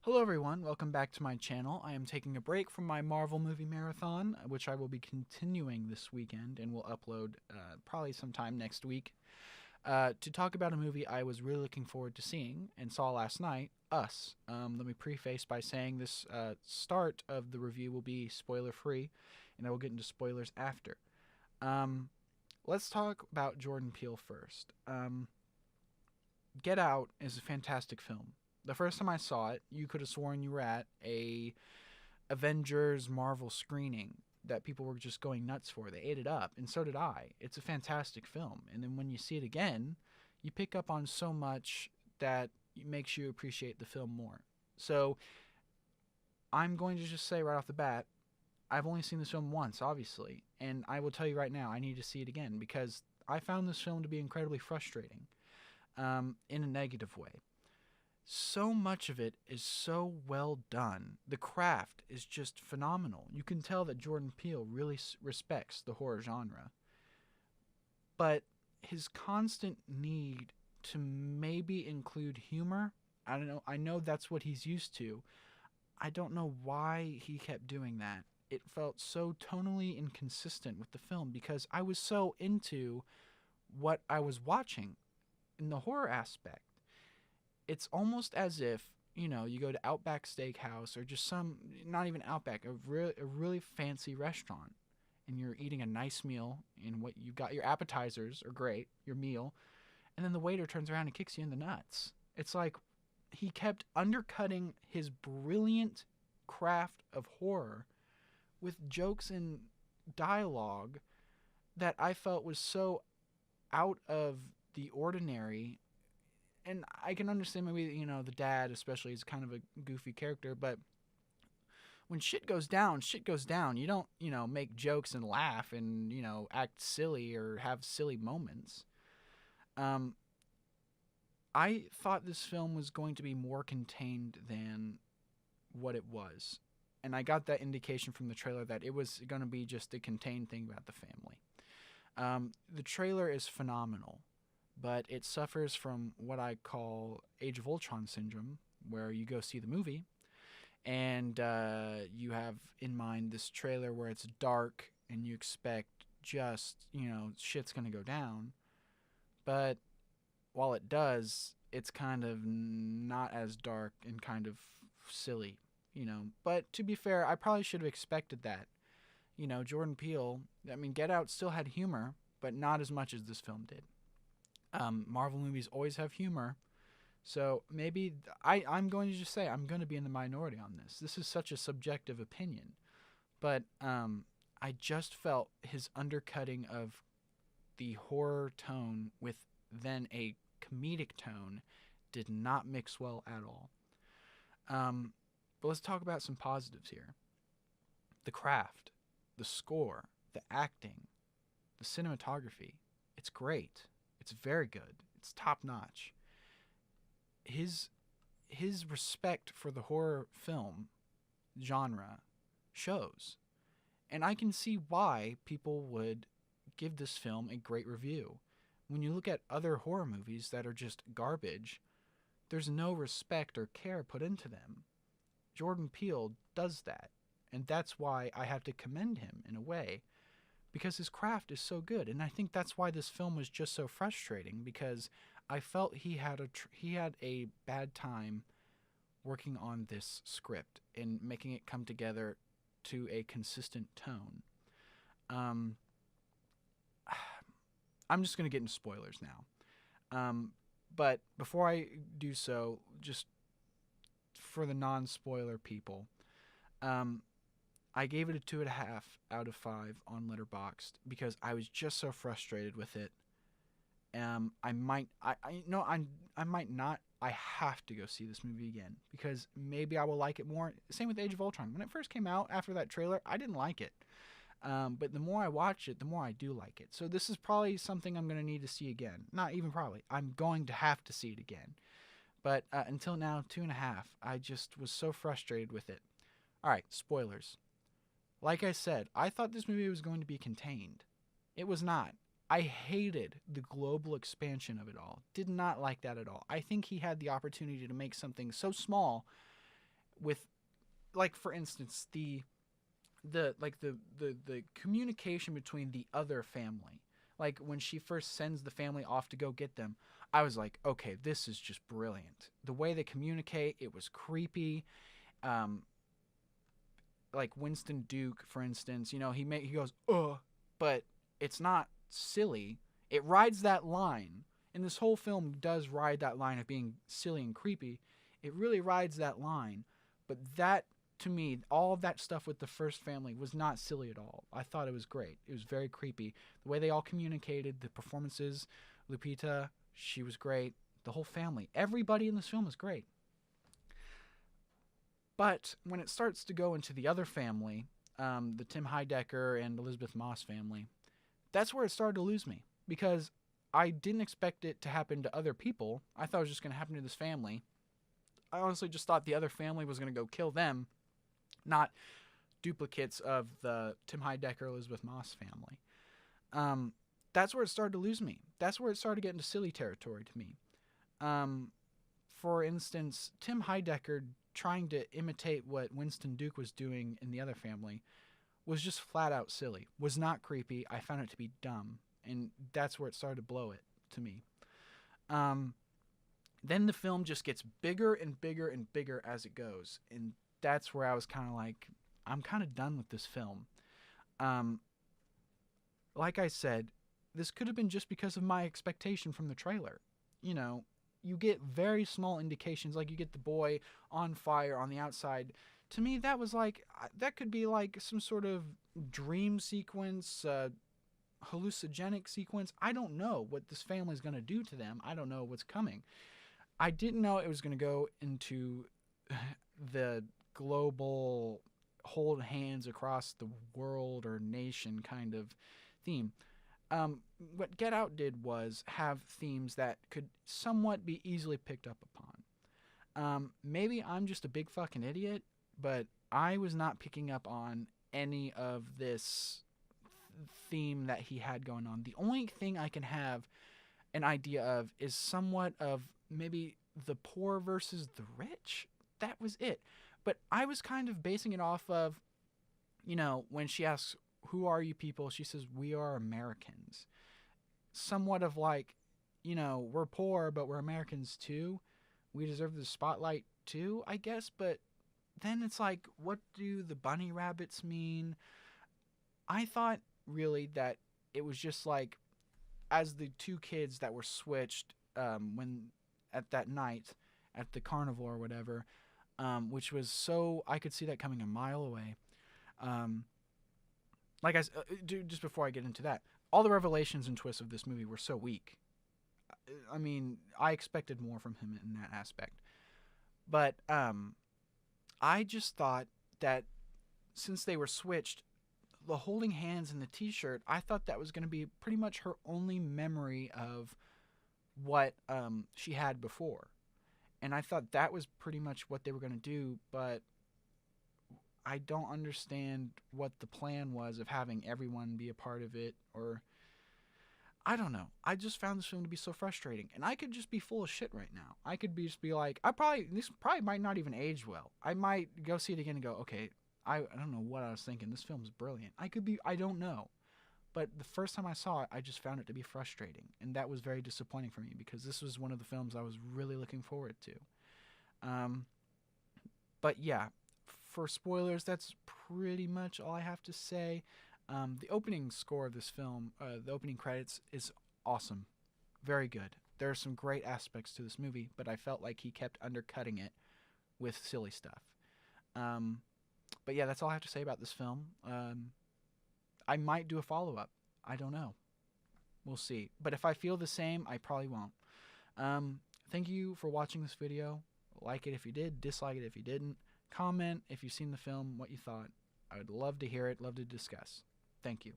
Hello everyone, welcome back to my channel. I am taking a break from my Marvel movie marathon, which I will be continuing this weekend and will upload probably sometime next week, to talk about a movie I was really looking forward to seeing and saw last night, Us. Let me preface by saying this start of the review will be spoiler free, and I will get into spoilers after. Um, let's talk about Jordan Peele first. Get Out is a fantastic film. The first time I saw it, you could have sworn you were at a Avengers Marvel screening that people were just going nuts for. They ate it up, and so did I. It's a fantastic film. And then when you see it again, you pick up on so much that makes you appreciate the film more. So I'm going to just say right off the bat, I've only seen this film once, obviously, and I will tell you right now, I need to see it again because I found this film to be incredibly frustrating, in a negative way. So much of it is so well done. The craft is just phenomenal. You can tell that Jordan Peele really respects the horror genre. But his constant need to maybe include humor, I don't know, I know that's what he's used to. I don't know why he kept doing that. It felt so tonally inconsistent with the film because I was so into what I was watching in the horror aspect. It's almost as if you go to Outback Steakhouse or just some, not even Outback, a really fancy restaurant, and you're eating a nice meal, and what you got, your appetizers are great, your meal, and then the waiter turns around and kicks you in the nuts. It's like he kept undercutting his brilliant craft of horror with jokes and dialogue that I felt was so out of the ordinary. And I can understand maybe the dad especially is kind of a goofy character, but when shit goes down, shit goes down. You don't make jokes and laugh and act silly or have silly moments. Um, I thought this film was going to be more contained than what it was, and I got that indication from the trailer that it was going to be just a contained thing about the family. The trailer is phenomenal, but it suffers from what I call Age of Ultron syndrome, where you go see the movie and you have in mind this trailer where it's dark and you expect just, shit's going to go down. But while it does, it's kind of not as dark and kind of silly. But to be fair, I probably should have expected that. Jordan Peele, I mean, Get Out still had humor, but not as much as this film did. Marvel movies always have humor. So maybe I'm going to just say I'm going to be in the minority on this. This is such a subjective opinion. But I just felt his undercutting of the horror tone with then a comedic tone did not mix well at all. But let's talk about some positives here. The craft, the score, the acting, the cinematography. It's great. It's very good. It's top notch. His respect for the horror film genre shows. And I can see why people would give this film a great review. When you look at other horror movies that are just garbage, there's no respect or care put into them. Jordan Peele does that. And that's why I have to commend him in a way, because his craft is so good. And I think that's why this film was just so frustrating, because I felt he had a bad time working on this script and making it come together to a consistent tone. Um, I'm just going to get into spoilers now. But before I do so, just for the non-spoiler people, um, I gave it a 2.5 out of 5 on Letterboxd because I was just so frustrated with it. I might, I no, I might not. I have to go see this movie again because maybe I will like it more. Same with Age of Ultron. When it first came out after that trailer, I didn't like it. But the more I watch it, the more I do like it. So this is probably something I'm going to need to see again. Not even probably. I'm going to have to see it again. But until now, 2.5. I just was so frustrated with it. All right, spoilers. Like I said, I thought this movie was going to be contained. It was not. I hated the global expansion of it all. Did not like that at all. I think he had the opportunity to make something so small with, like, for instance, the communication between the other family. Like, when she first sends the family off to go get them, I was like, okay, this is just brilliant. The way they communicate, it was creepy. Um, like Winston Duke, for instance, he goes, but it's not silly. It rides that line, and this whole film does ride that line of being silly and creepy. It really rides that line, but that, to me, all of that stuff with the first family was not silly at all. I thought it was great. It was very creepy. The way they all communicated, the performances, Lupita, she was great. The whole family, everybody in this film is great. But when it starts to go into the other family, the Tim Heidecker and Elizabeth Moss family, that's where it started to lose me. Because I didn't expect it to happen to other people. I thought it was just going to happen to this family. I honestly just thought the other family was going to go kill them, not duplicates of the Tim Heidecker, Elizabeth Moss family. That's where it started to lose me. That's where it started to get into silly territory to me. For instance, Tim Heidecker trying to imitate what Winston Duke was doing in the other family was just flat out silly. Was not creepy. I found it to be dumb. And that's where it started to blow it to me. Then the film just gets bigger and bigger and bigger as it goes. And that's where I was kind of like, I'm kind of done with this film. Like I said, this could have been just because of my expectation from the trailer. You get very small indications, like you get the boy on fire on the outside. To me, that was like, that could be like some sort of dream sequence, hallucinogenic sequence. I don't know what this family is going to do to them. I don't know what's coming. I didn't know it was going to go into the global hold hands across the world or nation kind of theme. What Get Out did was have themes that could somewhat be easily picked up upon. Maybe I'm just a big fucking idiot, but I was not picking up on any of this theme that he had going on. The only thing I can have an idea of is somewhat of maybe the poor versus the rich. That was it. But I was kind of basing it off of, when she asks, "Who are you people?" she says, "We are Americans." Somewhat of like, we're poor, but we're Americans too. We deserve the spotlight too, I guess. But then it's like, what do the bunny rabbits mean? I thought really that it was just like, as the two kids that were switched when at that night at the carnival or whatever, which was so, I could see that coming a mile away. Like I just before I get into that, all the revelations and twists of this movie were so weak. I mean, I expected more from him in that aspect. But I just thought that since they were switched, the holding hands and the t-shirt, I thought that was going to be pretty much her only memory of what she had before. And I thought that was pretty much what they were going to do, but I don't understand what the plan was of having everyone be a part of it, or I don't know. I just found this film to be so frustrating, and I could just be full of shit right now. I could just be like, this probably might not even age well. I might go see it again and go, okay, I don't know what I was thinking. This film is brilliant. I don't know. But the first time I saw it, I just found it to be frustrating, and that was very disappointing for me because this was one of the films I was really looking forward to. But yeah, for spoilers, that's pretty much all I have to say. The opening score of this film, the opening credits, is awesome. Very good. There are some great aspects to this movie, but I felt like he kept undercutting it with silly stuff. But yeah, that's all I have to say about this film. I might do a follow-up. I don't know. We'll see. But if I feel the same, I probably won't. Thank you for watching this video. Like it if you did, dislike it if you didn't. Comment if you've seen the film, what you thought. I would love to hear it, love to discuss. Thank you.